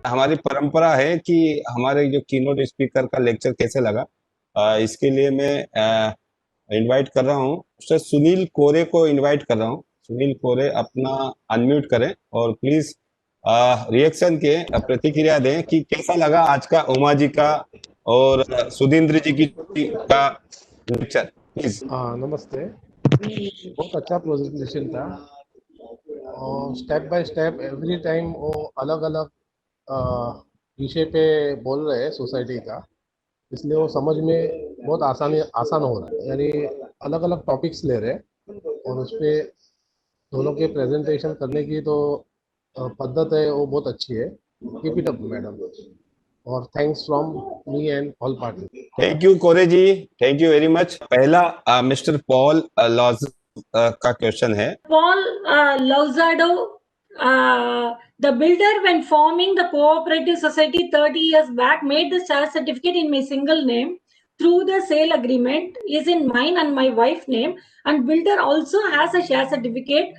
हमारी परंपरा है कि हमारे जो कीनोट स्पीकर का लेक्चर कैसे लगा, इसके लिए मैं इनवाइट कर रहा हूँ मिस्टर सुनील कोरे को इनवाइट कर रहा हूँ। सुनील कोरे अपना अनम्यूट करें और प्लीज रिएक्शन के प्रतिक्रिया दें कि कैसा लगा आज का उमा जी का और सुधींद्र जी की का लेक्चर, प्लीज। हाँ, नमस्ते। बहुत अच्छा प्रेजेंटेशन था और step by step every time वो अलग अलग विषय पे बोल रहे हैं सोसाइटी का, इसलिए वो समझ में बहुत आसान हो रहा है। यानी अलग अलग टॉपिक्स ले रहे हैं और उस पे दोनों के प्रेजेंटेशन करने की तो पद्धत है वो बहुत अच्छी है। कीप इट अप मैडम, और thanks from me and all party. Thank you कोरे जी, थैंक यू वेरी मच। पहला मिस्टर पॉल लॉज का क्वेश्चन है। Paul Lozado, the builder, when forming the cooperative society 30 years back, made the share certificate in my single name through the sale agreement is in mine and my wife's name, and builder also has a share certificate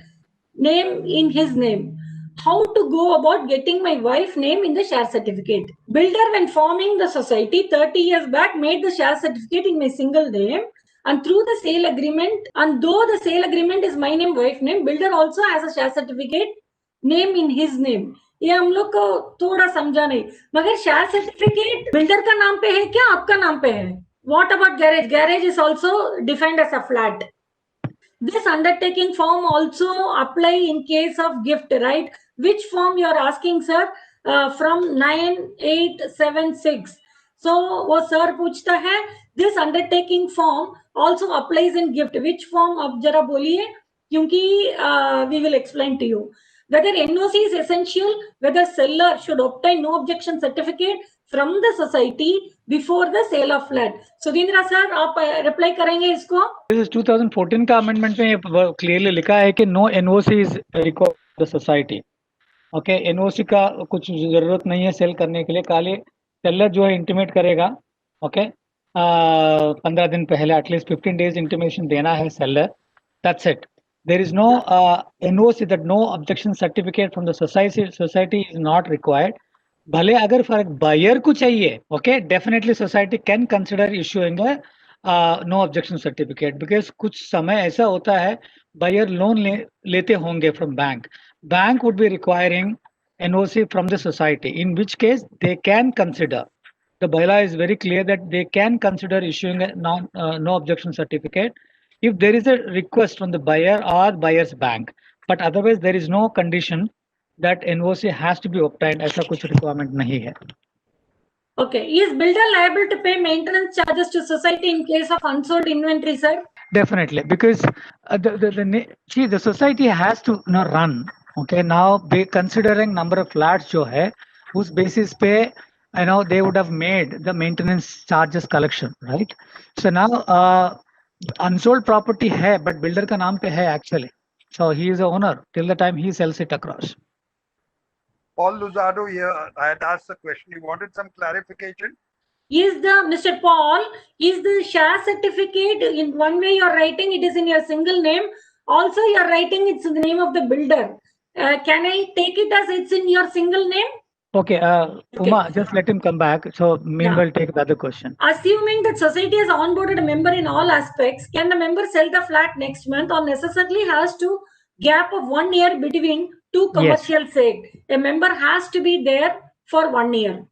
name in his name. How to go about getting my wife's name in the share certificate? Builder, when forming the society 30 years back, made the share certificate in my single name and through the sale agreement, and though the sale agreement is my name, wife name, builder also has a share certificate name in his name. ये हम लोग को थोड़ा समझा नहीं, मगर share certificate builder का नाम पे है क्या आपका नाम पे है? What about garage? Garage is also defined as a flat. This undertaking form also apply in case of gift, right? Which form you are asking, sir? From 9876. So वो सर पूछता है this undertaking form also applies in gift. Which form आप जरा बोलिए, क्योंकि we will explain to you. Whether NOC is essential, whether seller should obtain no objection certificate from the society before the sale of flat. Sudhindra sir आप reply करेंगे इसको? This is 2014 का amendment में clearly लिखा है कि no NOC is required the society. Okay, NOC का कुछ जरूरत नहीं है सेल करने के लिए, खाली सेलर जो है इंटीमेट करेगा। ओके, 15 दिन पहले एटलीस्ट 15 डेज इंटीमेशन देना है seller, that's it. There is no NOC, that no objection certificate from the society is not required. भले अगर फॉर बायर को चाहिए, okay, definitely society can consider issuing no objection certificate, because कुछ समय ऐसा होता है बायर लोन लेते होंगे from bank would be requiring NOC from the society, in which case they can consider, the bylaw is very clear that they can consider issuing a no objection certificate if there is a request from the buyer or buyer's bank, but otherwise there is no condition that NOC has to be obtained, ऐसा कुछ requirement नहीं है। Okay, is builder liable to pay maintenance charges to society in case of unsold inventory, sir? Definitely, because the society has to run. Okay, now considering number of flats जो है उस basis पे they would have made the maintenance charges collection, right? So now unsold property है but builder का नाम पे है actually, so he is the owner till the time he sells it across. Paul Luzado here. I had asked a question. You wanted some clarification? Is the Mr. Paul, is the share certificate in one way you're writing it is in your single name, also you're writing it's in the name of the builder. Can I take it as it's in your single name? Okay, Uma, just let him come back. So meanwhile, take the other question. Assuming that society has onboarded a member in all aspects, can the member sell the flat next month or necessarily has to gap of 1 year between two commercial sales? A member has to be there for 1 year.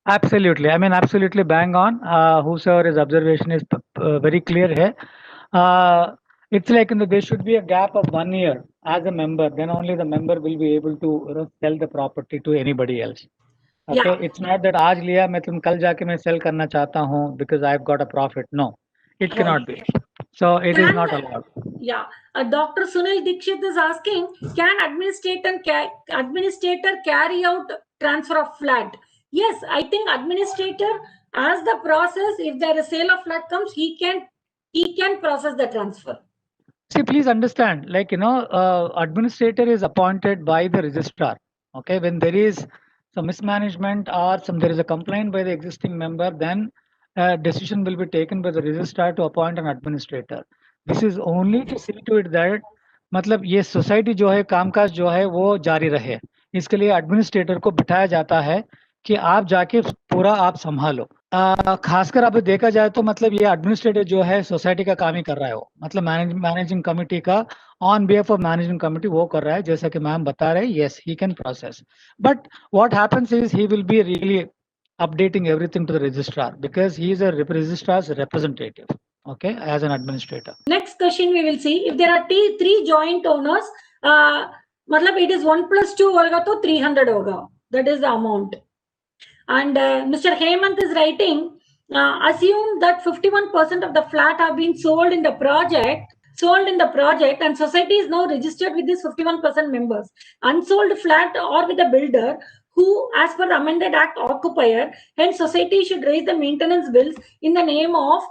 Absolutely, I mean absolutely bang on. Whosoever his observation is very clear here. It's like there should be a gap of 1 year as a member, then only the member will be able to sell the property to anybody else. Okay, Yeah. it's not that आज लिया मैं तुम कल जाके मैं sell करना चाहता हूँ because I've got a profit. No, it cannot be. So it is not allowed. Yeah, Dr. Sunil Dikshit is asking, can administrator carry out transfer of flat? Yes, I think administrator as the process, if there is sale of flat comes, he can process the transfer. See, please understand, like, administrator is appointed by the registrar. Okay, when there is some mismanagement or there is a complaint by the existing member, then a decision will be taken by the registrar to appoint an administrator. This is only to see to it that मतलब ये society जो है कामकाज जो है वो जारी रहे, इसके लिए एडमिनिस्ट्रेटर को बिठाया जाता है कि आप जाके पूरा आप संभालो। खासकर अब देखा जाए तो मतलब ये एडमिनिस्ट्रेटर जो है सोसाइटी का काम ही कर रहा है, वो मतलब मैनेजिंग कमिटी का on behalf of managing committee वो कर रहा है, जैसा कि मैम बता रहे हैं। Yes, he can process, but what happens is he will be really updating everything to the registrar because he is a registrar's representative, okay, as an administrator. Next question we will see, if there are three joint owners, matlab it is 1 + 2 hoga to 300 hoga, that is the amount. And Mr. Hemant is writing, assume that 51% of the flat have been sold in the project and society is now registered with these 51% members. Unsold flat or with the builder who, as per the amended act, occupier, hence society should raise the maintenance bills in the name of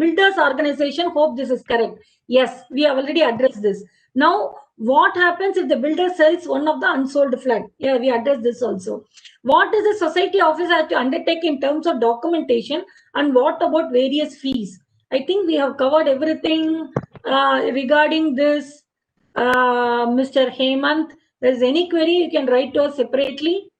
builders organization. Hope this is correct. Yes, we have already addressed this. Now, what happens if the builder sells one of the unsold flat? Yeah, we addressed this also. What does the society office have to undertake in terms of documentation, and what about various fees? I think we have covered everything regarding this. Mr. Hemant, there is any query, you can write to us separately.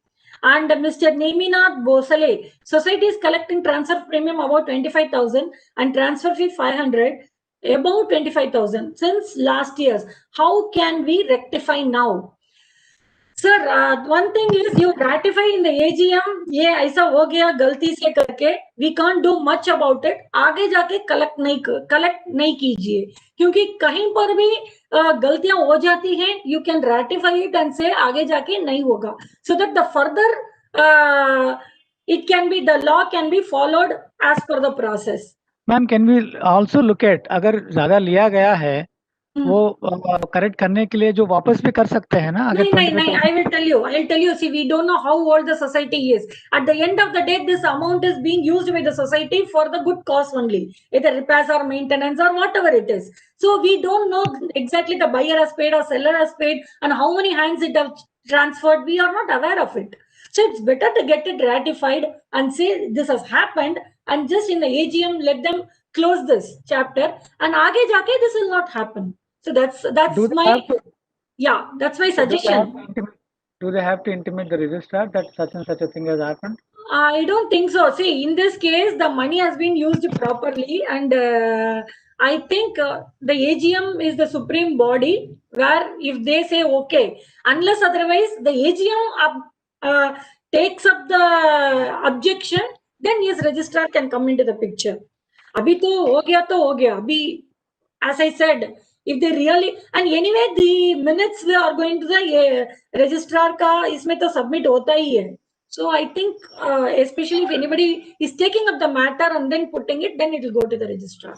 And Mr. Neminath Bosale, society is collecting transfer premium about 25,000 and transfer fee 500, about 25,000 since last years. How can we rectify now? Sir, one thing is you ratify in the AGM, ये ऐसा हो गया गलती से करके, we can't do much about it. आगे जाके collect नहीं कीजिए, क्योंकि कहीं पर भी गलतियां हो जाती हैं. You can ratify it and say आगे जाके नहीं होगा, so that the further it can be, the law can be followed as per the process. Ma'am, can we also look at, अगर ज्यादा लिया गया है वो करेक्ट करने के लिए जो वापस भी कर सकते हैं ना, अगर नहीं, I will tell you. See, we don't know how old the society is. At the end of the day, this amount is being used by the society for the good cause only, either repairs or maintenance or whatever it is. So we don't know exactly the buyer has paid or seller has paid and how many hands it have transferred. We are not aware of it. So it's better to get it ratified and say this has happened, and just in the AGM let them close this chapter, and aage jaake this will not happen. So that's my suggestion. Do they have to intimate the registrar that such and such a thing has happened? I don't think so. See, in this case, the money has been used properly, and I think the AGM is the supreme body where if they say okay, unless otherwise the AGM takes up the objection, then yes, registrar can come into the picture. Abhi to ho gaya. Abhi, as I said, if they really, and anyway the minutes we are going to the registrar ka isme to submit hota hi hai. So I think especially if anybody is taking up the matter and then putting it, then it will go to the registrar.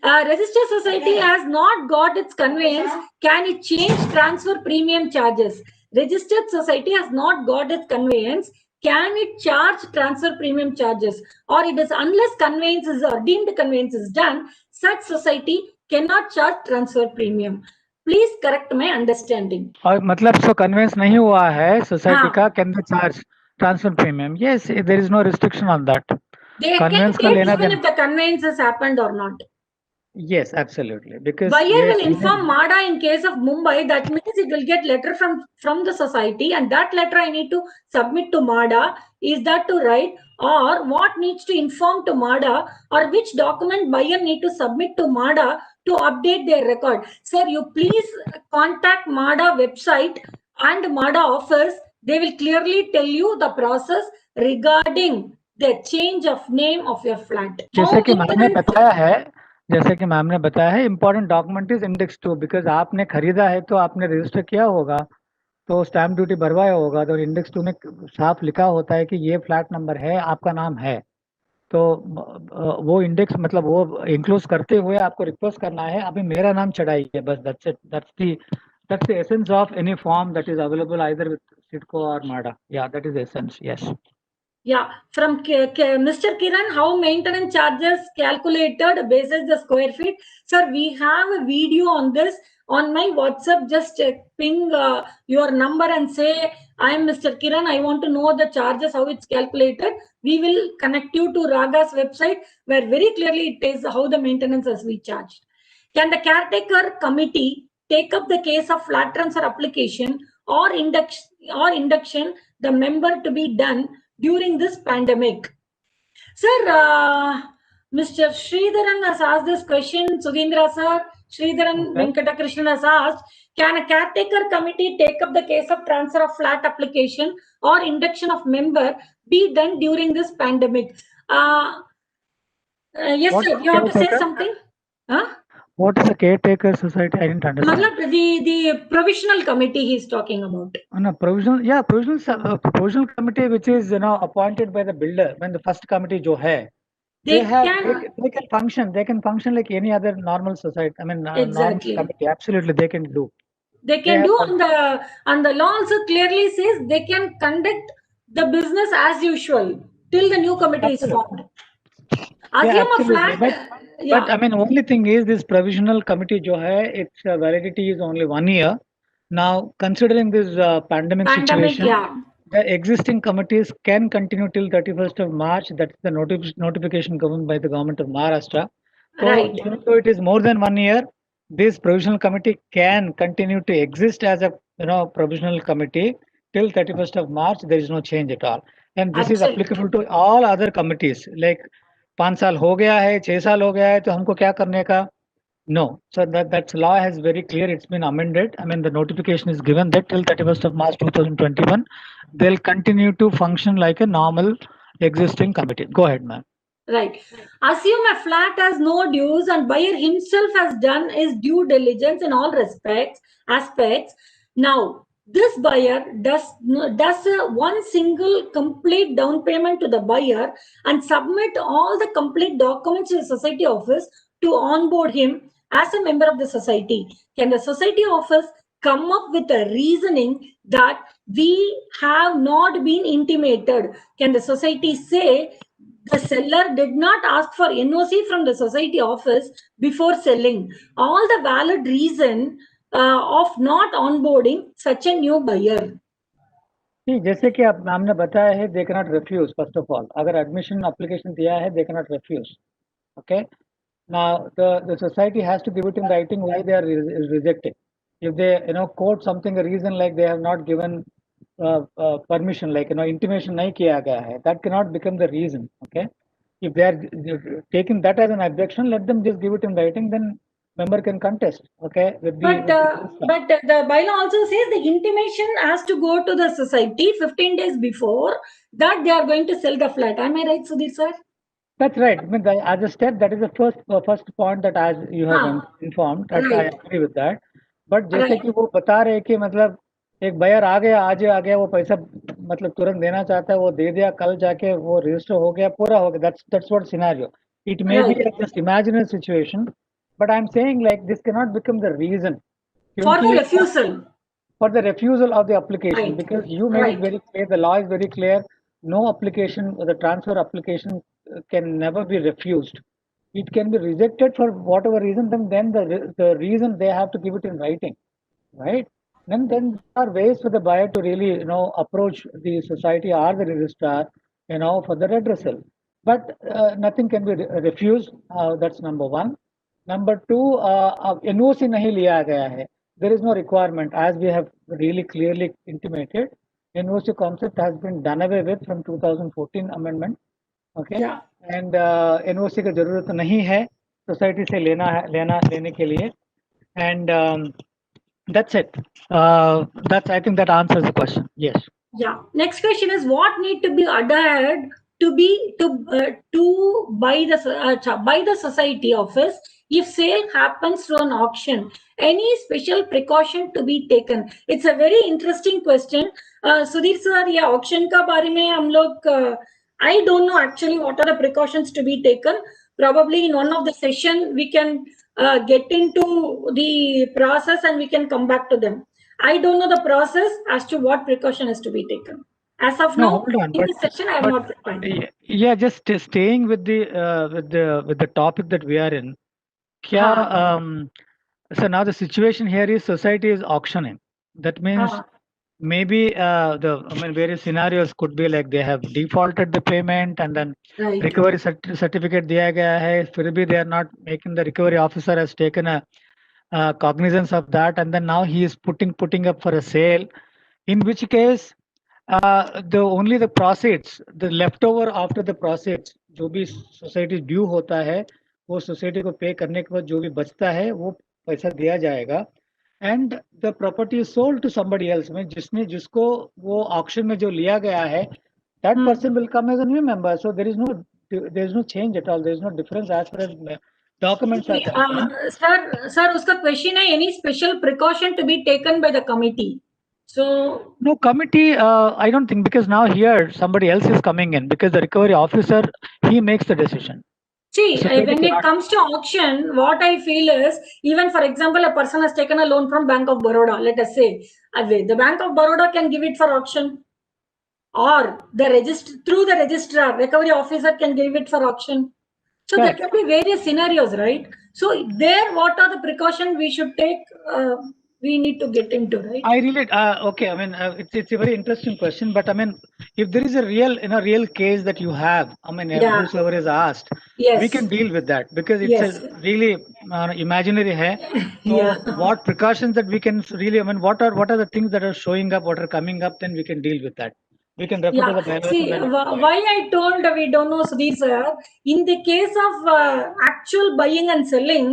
Registered society has not got its conveyance. Can it change transfer premium charges? Registered society has not got its conveyance. Can it charge transfer premium charges? Or it is unless conveyance is or deemed conveyance is done, such society cannot charge transfer premium. Please correct my understanding. और मतलब सो convince नहीं हुआ है society का, can they charge transfer premium? Yes, there is no restriction on that. They can take even if the conveyance has happened or not. Yes, absolutely. Because buyer will inform MADA in case of Mumbai. That means it will get letter from the society, and that letter I need to submit to MADA. Is that to write, or what needs to inform to MADA, or which document buyer need to submit to MADA to update their record? Sir, you please contact MADA website and MADA office. They will clearly tell you the process regarding the change of name of your flat. जैसे कि ma'am ने बताया है, important document is index 2, because आपने खरीदा है तो आपने रजिस्टर किया होगा, तो स्टैम्प ड्यूटी भरवाया होगा, तो इंडेक्स 2 में साफ लिखा होता है कि ये फ्लैट नंबर है, आपका नाम है, तो वो इंडेक्स मतलब वो इंक्लूड करते हुए आपको रिक्वेस्ट करना है अभी मेरा नाम चढ़ाइए, बस that's it. That's the essence of any form that is available either with CIDCO और माडा. या that is essence. Yes. Yeah, from Mr. Kiran, how maintenance charges calculated basis the square feet? Sir, we have a video on this on my WhatsApp. Just ping your number and say, I am Mr. Kiran, I want to know the charges, how it's calculated. We will connect you to Raga's website where very clearly it is how the maintenance has been charged. Can the caretaker committee take up the case of flat transfer application or induction the member to be done during this pandemic? Sir, Mr. Sridharan has asked this question. Sudhindra sir, Sridharan Venkatakrishnan has asked, can a caretaker committee take up the case of transfer of flat application or induction of member be done during this pandemic? Yes, What sir, you have to say caretaker? something? Huh? What is a caretaker society? I didn't understand. The provisional committee he's talking about. No, provisional, yeah, provisional committee, which is, you know, appointed by the builder. When the first committee jo hai, they can function like any other normal society. I mean, Exactly. normal committee. Absolutely, they can do. They can do, and the law also clearly says they can conduct the business as usual till the new committee is formed. Assume a flat. But I mean, only thing is this provisional committee jo hai, its validity is only 1 year. Now, considering this pandemic situation, the existing committees can continue till 31st of March. That's the notification given by the government of Maharashtra. So, Right. even though it is more than 1 year, this provisional committee can continue to exist as a, you know, provisional committee till 31st of March. There is no change at all, and this is applicable to all other committees. Like 5 साल हो गया है, 6 साल हो गया है, तो हमको क्या करने का? No. So that law has very clear. It's been amended. I mean, the notification is given that till 31st of March 2021, they'll continue to function like a normal existing committee. Go ahead, ma'am. Right. Assume a flat has no dues and buyer himself has done his due diligence in all aspects. Now, this buyer does one single complete down payment to the buyer and submit all the complete documents to the society office to onboard him as a member of the society. Can the society office come up with a reasoning that we have not been intimated? Can the society say the seller did not ask for NOC from the society office before selling? All the valid reason of not onboarding such a new buyer. जैसे कि आप हमने बताया है, they cannot refuse. First of all, अगर admission application दिया है, they cannot refuse. Okay. Now the society has to give it in writing why they are rejecting. If they, you know, quote something, a reason like they have not given permission, like, you know, intimation nahi kiya gaya hai, that cannot become the reason. Okay. If they are taking that as an objection, let them just give it in writing. Then member can contest. Okay. But the bylaw also says the intimation has to go to the society 15 days before that they are going to sell the flat. Am I right, Sudhir sir? That's right. I mean, as a step, that is the first point that as you have informed. That I agree with that. But जैसे कि वो बता रहे कि मतलब एक buyer आ गया, आज आ गया, वो पैसा मतलब तुरंत देना चाहता है, वो दे दिया, कल जाके वो रजिस्टर हो गया, पूरा हो गया. That's what scenario. It may be just imaginary situation, but I'm saying like this cannot become the reason for the refusal. For the refusal of the application, because you made it very clear. The law is very clear. No application, the transfer application can never be refused. It can be rejected for whatever reason. Then the reason they have to give it in writing, right? Then there are ways for the buyer to really, you know, approach the society or the registrar, you know, for the redressal. But nothing can be refused. That's number one. Number two, NOC nahi liya gaya hai. There is no requirement, as we have really clearly intimated. NOC concept has been done away with from 2014 amendment. Okay. Yeah. And NOC का जरूरत नहीं है society से लेने के लिए. And that's it. I think that answers the question. Yes. Yeah. Next question is what need to be adhered to by the society office if sale happens through an auction. Any special precaution to be taken? It's a very interesting question. Sudhir sir, yeah, auction का बारे में हम लोग I don't know actually what are the precautions to be taken. Probably in one of the session we can get into the process and we can come back to them. I don't know the process as to what precaution is to be taken. As of now, in this session, I have not defined. Yeah, just staying with the topic that we are in. So now the situation here is society is auctioning. That means maybe various scenarios could be like they have defaulted the payment and then recovery certificate दिया गया है, फिर भी they are not making, the recovery officer has taken a cognizance of that, and then now he is putting up for a sale, in which case the only the proceeds, the leftover after the proceeds, जो भी society due होता है, वो society को pay करने के बाद जो भी बचता है वो पैसा दिया जाएगा, and the property is sold to somebody else, में जिसको वो auction में जो लिया गया है, that person will come as a new member. So there is no change at all. There is no difference as far as documents are concerned. Sir, uska question hai, any special precaution to be taken by the committee? So No committee, I don't think, because now here somebody else is coming in, because the recovery officer, he makes the decision. see, Society when it cannot- comes to auction, what I feel is, even for example, a person has taken a loan from Bank of Baroda, let us say, the Bank of Baroda can give it for auction, or through the registrar, recovery officer can give it for auction. So there Correct. can be various scenarios, right? So there, what are the precautions we should take? We need to get into, right? I really, okay, I mean, it's a very interesting question, but I mean, if there is a real case that you have, I mean, Yeah. whosoever is asked, Yes. we can deal with that, because it's Yes. a really imaginary hai. So Yeah. what precautions that we can really, I mean, what are the things that are showing up, what are coming up, then we can deal with that. We can refer to the Yeah, bylaws. see, why I told we don't know, Sudhir sir, in the case of actual buying and selling,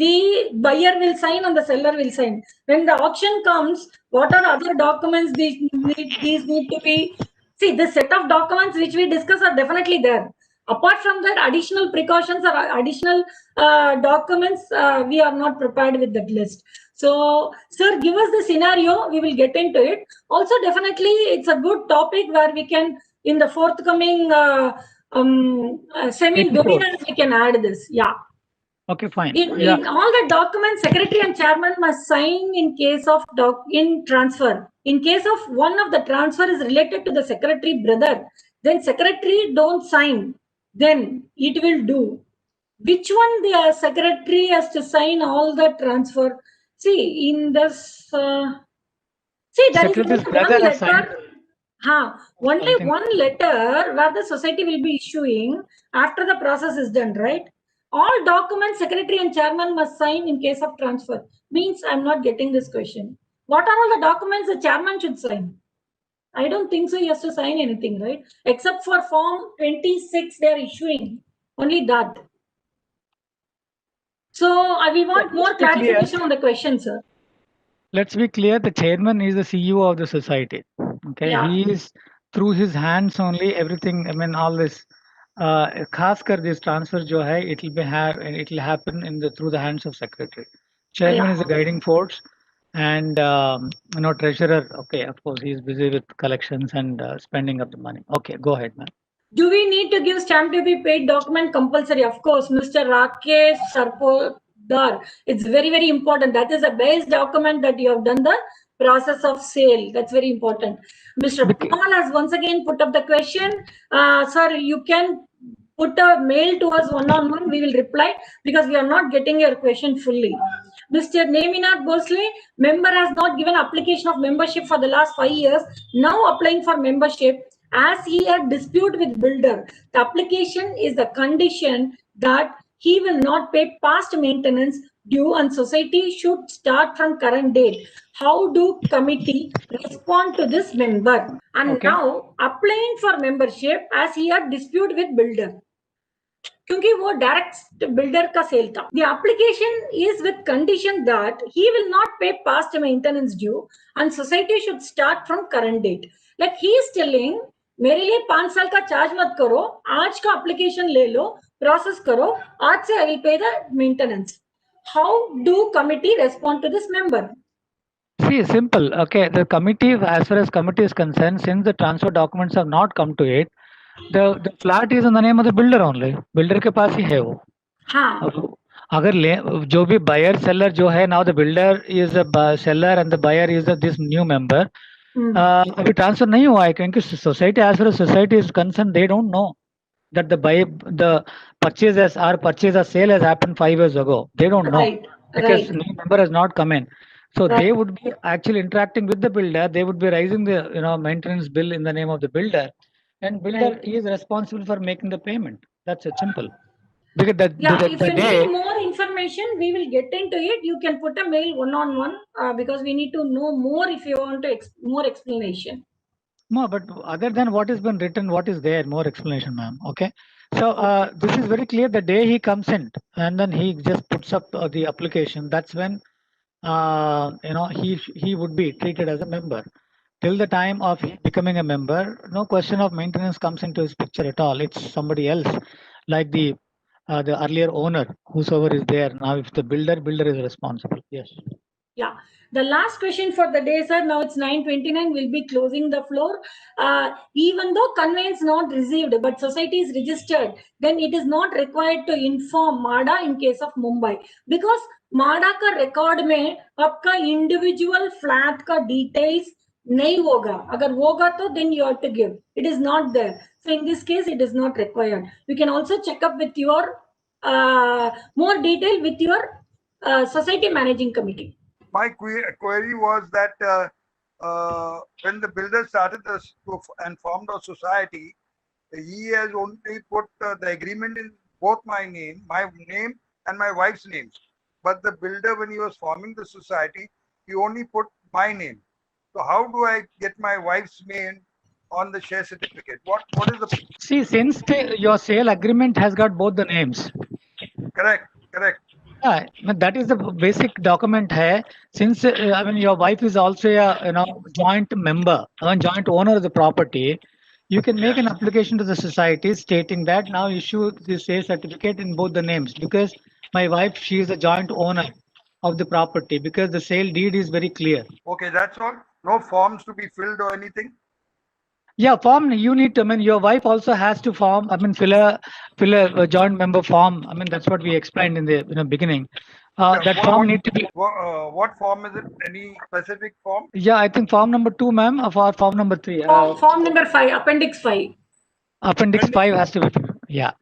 the buyer will sign and the seller will sign. When the auction comes, what are other documents these need to be? See, the set of documents which we discuss are definitely there. Apart from that, additional precautions or additional documents, we are not prepared with that list. So, sir, give us the scenario, we will get into it. Also, definitely, it's a good topic where we can, in the forthcoming semi-webinars, we can add this. Yeah. Okay, fine. In all the documents, secretary and chairman must sign in case of transfer. In case of one of the transfer is related to the secretary brother, then secretary don't sign, then it will do. Which one the secretary has to sign all the transfer? See, in this, see, there is Secretary's only brother one has signed. letter. Only Something. one letter where the society will be issuing after the process is done, right? All documents secretary and chairman must sign in case of transfer. Means I'm not getting this question. What are all the documents the chairman should sign? I don't think so. He has to sign anything, right? Except for form 26, they are issuing only that. So we want more clarification on the question, sir. Let's be clear, the chairman is the CEO of the society. Okay, Yeah. he is through his hands only everything. I mean, all this, खासकर this transfer जो है, it will happen through the hands of secretary. Chairman Yeah. is the guiding force, and treasurer. Okay, of course, he is busy with collections and spending of the money. Okay, go ahead, ma'am. Do we need to give stamp to be paid document compulsory? Of course, Mr. Rakesh Sarpodar. It's very, very important. That is the base document that you have done the process of sale. That's very important. Mr. Paul has once again put up the question. Sir, you can put a mail to us one-on-one. We will reply because we are not getting your question fully. Mr. Neminath Bosle, member has not given application of membership for the last 5 years. Now applying for membership. As he had dispute with builder, the application is the condition that he will not pay past maintenance due and society should start from current date. How do committee respond to this member? And Okay. now applying for membership as he had dispute with builder. क्योंकि वो direct builder का cell था. The application is with condition that he will not pay past maintenance due and society should start from current date. Like he is telling, मेरे लिए 5 साल का charge मत करो, आज का एप्लीकेशन ले लो, प्रोसेस करो, आज से I will pay the maintenance. How do committee respond to this member? See, simple. Okay, the committee, as far as committee is concerned, since the transfer documents have not come to it, the flat is in the name of the builder only. Builder के पास ही है वो. हाँ. अगर जो भी buyer seller जो है, now the builder is the seller and the buyer is this new member. अभी transfer नहीं हुआ है क्योंकि society, as far as society is concerned, they don't know that the purchase or sale has happened 5 years ago. They don't know. Right. Because Right. new member has not come in. So Right. they would be actually interacting with the builder. They would be raising the maintenance bill in the name of the builder, and builder Right. is responsible for making the payment. That's it, simple. Because Yeah, the if you day, need more information information, we will get into it. You can put a mail one-on-one because we need to know more if you want to more explanation. No, but other than what has been written, what is there? More explanation, ma'am. Okay. So this is very clear. The day he comes in and then he just puts up the application, that's when he would be treated as a member. Till the time of becoming a member, no question of maintenance comes into his picture at all. It's somebody else, like the earlier owner, whosoever is there. Now, if the builder is responsible. Yes. Yeah. The last question for the day, sir. Now it's 9:29. We'll be closing the floor. Even though conveyance not received, but society is registered, then it is not required to inform MADA in case of Mumbai, because MADA का record में आपका individual flat का details नहीं होगा. अगर होगा तो then you have to give. It is not there. So in this case, it is not required. You can also check up with your more detail with your society managing committee. My query was that when the builder started and formed a society, he has only put the agreement in both my name and my wife's names. But the builder, when he was forming the society, he only put my name. So how do I get my wife's name on the share certificate? What is the... See, since your sale agreement has got both the names. Correct. Yeah, that is the basic document hai. Since your wife is also a joint member, joint owner of the property, you can make an application to the society stating that now issue the sale certificate in both the names, because my wife, she is a joint owner of the property, because the sale deed is very clear. Okay, that's all. No forms to be filled or anything. Yeah, form you need to. Your wife also has to form. Fill a joint member form. That's what we explained in the beginning. That form need to be. What form is it? Any specific form? Yeah, I think form number 2, ma'am, or form number 3. Form number 5, Appendix 5. Appendix 5 has to be. Yeah.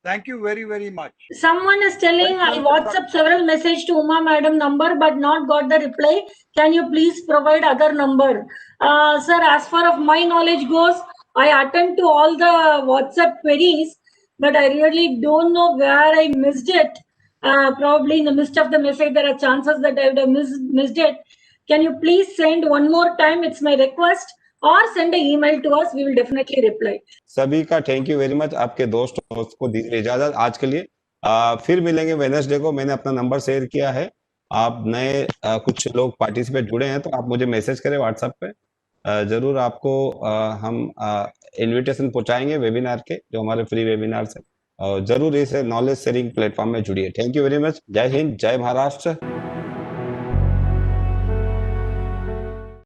Thank you very, very much. Someone is telling I WhatsApp several messages to Uma madam number but not got the reply. Can you please provide other number? Sir, as far as my knowledge goes, I attend to all the WhatsApp queries, but I really don't know where I missed it. Probably in the midst of the message, there are chances that I would have missed it. Can you please send one more time? It's my request. or send an email to us. We will definitely reply. सभी का thank you very much. आपके दोस्त को दीजिए इजाजत आज के लिए। फिर मिलेंगे वेडनेसडे को। मैंने अपना नंबर शेयर किया है। आप नए कुछ लोग पार्टिसिपेट जुड़े हैं तो आप मुझे मैसेज करें व्हाट्सएप पे। जरूर आपको हम इनविटेशन पहुंचाएंगे वेबिनार के, जो हमारे फ्री वेबिनार है। जरूर इस नॉलेज शेयरिंग प्लेटफॉर्म में जुड़िए। Thank you very much. जय हिंद, जय महाराष्ट्र।